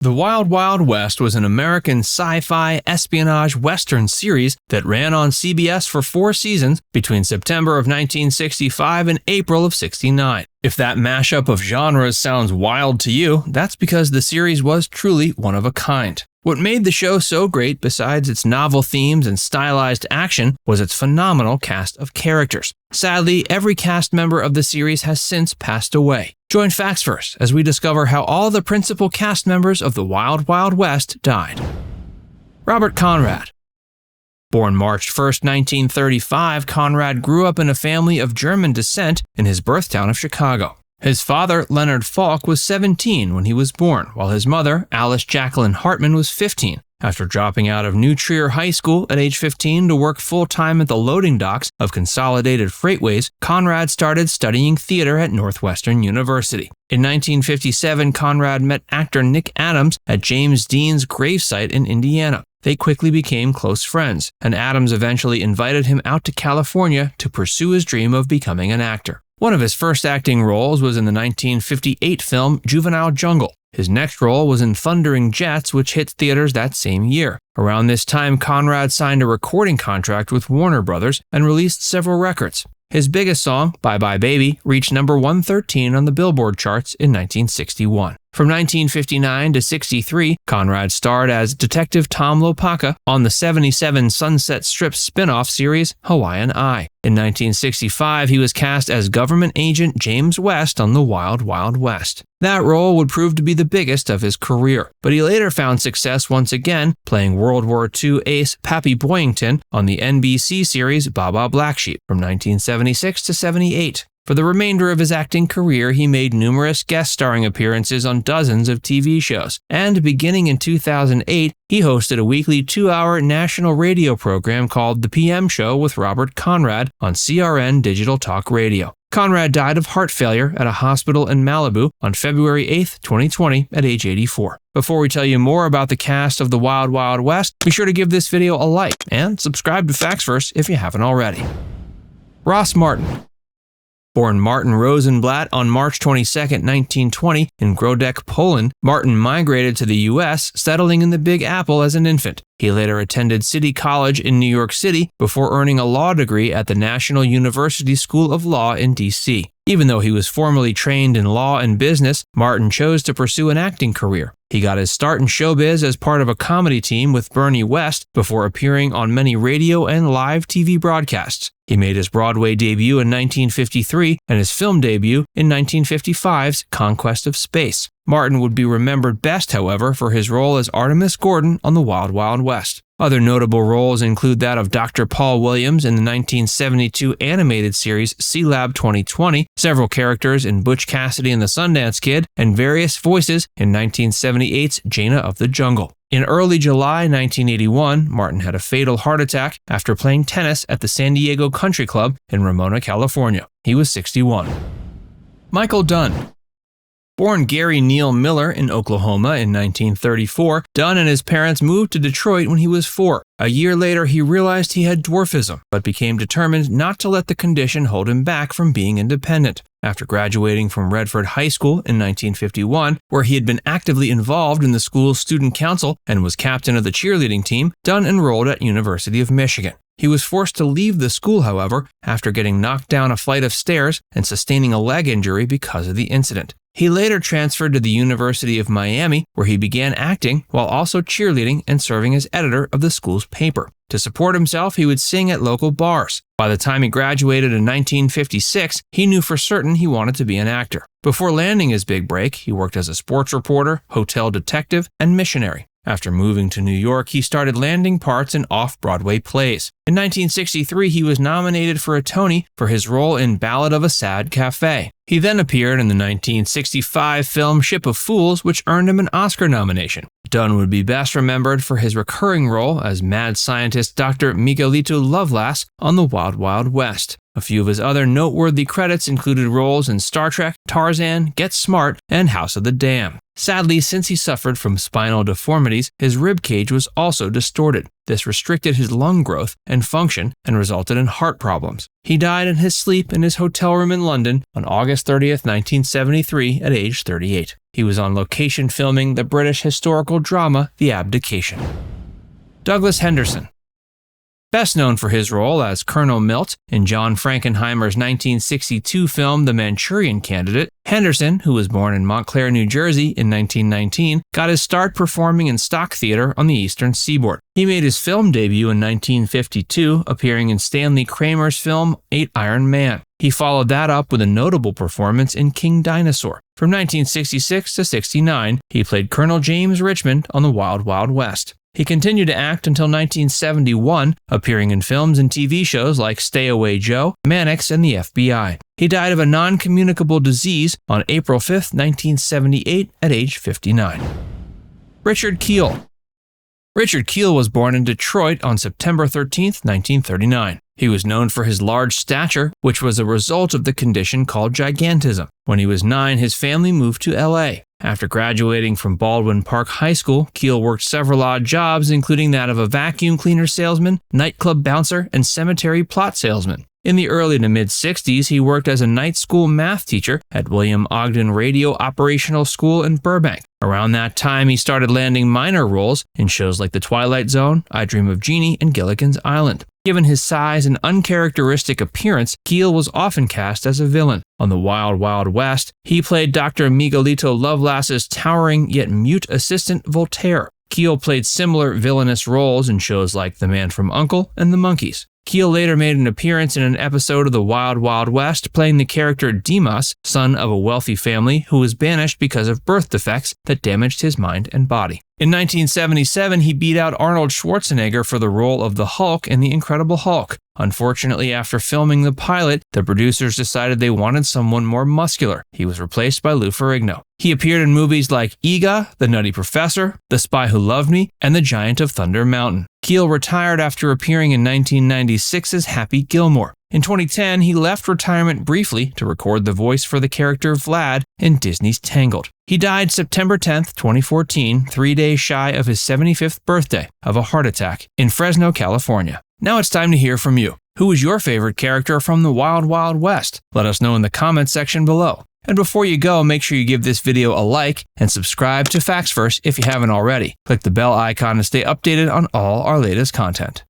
The Wild Wild West was an American sci-fi espionage western series that ran on CBS for 4 seasons between September of 1965 and April of '69. If that mashup of genres sounds wild to you, that's because the series was truly one of a kind. What made the show so great, besides its novel themes and stylized action, was its phenomenal cast of characters. Sadly, every cast member of the series has since passed away. Join Facts First as we discover how all the principal cast members of the Wild Wild West died. Robert Conrad. Born March 1, 1935, Conrad grew up in a family of German descent in his birthtown of Chicago. His father, Leonard Falk, was 17 when he was born, while his mother, Alice Jacqueline Hartman, was 15. After dropping out of New Trier High School at age 15 to work full-time at the loading docks of Consolidated Freightways, Conrad started studying theater at Northwestern University. In 1957, Conrad met actor Nick Adams at James Dean's gravesite in Indiana. They quickly became close friends, and Adams eventually invited him out to California to pursue his dream of becoming an actor. One of his first acting roles was in the 1958 film Juvenile Jungle. His next role was in Thundering Jets, which hit theaters that same year. Around this time, Conrad signed a recording contract with Warner Brothers and released several records. His biggest song, Bye Bye Baby, reached number 113 on the Billboard charts in 1961. From 1959 to 63, Conrad starred as Detective Tom Lopaka on the 77 Sunset Strip spin-off series Hawaiian Eye. In 1965, he was cast as government agent James West on The Wild Wild West. That role would prove to be the biggest of his career, but he later found success once again playing World War II ace Pappy Boyington on the NBC series Baa Black Sheep from 1976 to 78. For the remainder of his acting career, he made numerous guest starring appearances on dozens of TV shows, and beginning in 2008, he hosted a weekly 2-hour national radio program called The PM Show with Robert Conrad on CRN Digital Talk Radio. Conrad died of heart failure at a hospital in Malibu on February 8, 2020 at age 84. Before we tell you more about the cast of The Wild Wild West, be sure to give this video a like and subscribe to Facts First if you haven't already. Ross Martin. Born Martin Rosenblatt on March 22, 1920 in Grodek, Poland, Martin migrated to the U.S., settling in the Big Apple as an infant. He later attended City College in New York City before earning a law degree at the National University School of Law in D.C. Even though he was formally trained in law and business, Martin chose to pursue an acting career. He got his start in showbiz as part of a comedy team with Bernie West before appearing on many radio and live TV broadcasts. He made his Broadway debut in 1953 and his film debut in 1955's Conquest of Space. Martin would be remembered best, however, for his role as Artemis Gordon on The Wild Wild West. Other notable roles include that of Dr. Paul Williams in the 1972 animated series C-Lab 2020, several characters in Butch Cassidy and the Sundance Kid, and various voices in 1978's Jaina of the Jungle. In early July 1981, Martin had a fatal heart attack after playing tennis at the San Diego Country Club in Ramona, California. He was 61. Michael Dunn. Born Gary Neal Miller in Oklahoma in 1934, Dunn and his parents moved to Detroit when he was 4. A year later, he realized he had dwarfism, but became determined not to let the condition hold him back from being independent. After graduating from Redford High School in 1951, where he had been actively involved in the school's student council and was captain of the cheerleading team, Dunn enrolled at University of Michigan. He was forced to leave the school, however, after getting knocked down a flight of stairs and sustaining a leg injury because of the incident. He later transferred to the University of Miami, where he began acting while also cheerleading and serving as editor of the school's paper. To support himself, he would sing at local bars. By the time he graduated in 1956, he knew for certain he wanted to be an actor. Before landing his big break, he worked as a sports reporter, hotel detective, and missionary. After moving to New York, he started landing parts in off-Broadway plays. In 1963, he was nominated for a Tony for his role in Ballad of a Sad Cafe. He then appeared in the 1965 film Ship of Fools, which earned him an Oscar nomination. Dunn would be best remembered for his recurring role as mad scientist Dr. Miguelito Lovelace on The Wild Wild West. A few of his other noteworthy credits included roles in Star Trek, Tarzan, Get Smart, and House of the Dam. Sadly, since he suffered from spinal deformities, his rib cage was also distorted. This restricted his lung growth and function and resulted in heart problems. He died in his sleep in his hotel room in London on August 30th, 1973 at age 38. He was on location filming the British historical drama The Abdication. Douglas Henderson. Best known for his role as Colonel Milt in John Frankenheimer's 1962 film The Manchurian Candidate, Henderson, who was born in Montclair, New Jersey in 1919, got his start performing in stock theater on the Eastern Seaboard. He made his film debut in 1952, appearing in Stanley Kramer's film 8 Iron Man. He followed that up with a notable performance in King Dinosaur. From 1966 to 69, he played Colonel James Richmond on The Wild Wild West. He continued to act until 1971, appearing in films and TV shows like Stay Away Joe, Mannix, and the FBI. He died of a non-communicable disease on April 5, 1978, at age 59. Richard Kiel. Richard Kiel was born in Detroit on September 13, 1939. He was known for his large stature, which was a result of the condition called gigantism. When he was 9, his family moved to LA. After graduating from Baldwin Park High School, Kiel worked several odd jobs, including that of a vacuum cleaner salesman, nightclub bouncer, and cemetery plot salesman. In the early to mid-60s, he worked as a night school math teacher at William Ogden Radio Operational School in Burbank. Around that time, he started landing minor roles in shows like The Twilight Zone, I Dream of Jeannie, and Gilligan's Island. Given his size and uncharacteristic appearance, Kiel was often cast as a villain. On The Wild Wild West, he played Dr. Miguelito Lovelace's towering yet mute assistant Voltaire. Kiel played similar villainous roles in shows like The Man from U.N.C.L.E. and The Monkees. Kiel later made an appearance in an episode of The Wild Wild West, playing the character Dimas, son of a wealthy family who was banished because of birth defects that damaged his mind and body. In 1977, he beat out Arnold Schwarzenegger for the role of the Hulk in The Incredible Hulk. Unfortunately, after filming the pilot, the producers decided they wanted someone more muscular. He was replaced by Lou Ferrigno. He appeared in movies like Ega, The Nutty Professor, The Spy Who Loved Me, and The Giant of Thunder Mountain. Kiel retired after appearing in 1996 as Happy Gilmore. In 2010, he left retirement briefly to record the voice for the character Vlad in Disney's Tangled. He died September 10, 2014, 3 days shy of his 75th birthday, of a heart attack in Fresno, California. Now it's time to hear from you. Who is your favorite character from The Wild Wild West? Let us know in the comments section below. And before you go, make sure you give this video a like and subscribe to Facts First if you haven't already. Click the bell icon to stay updated on all our latest content.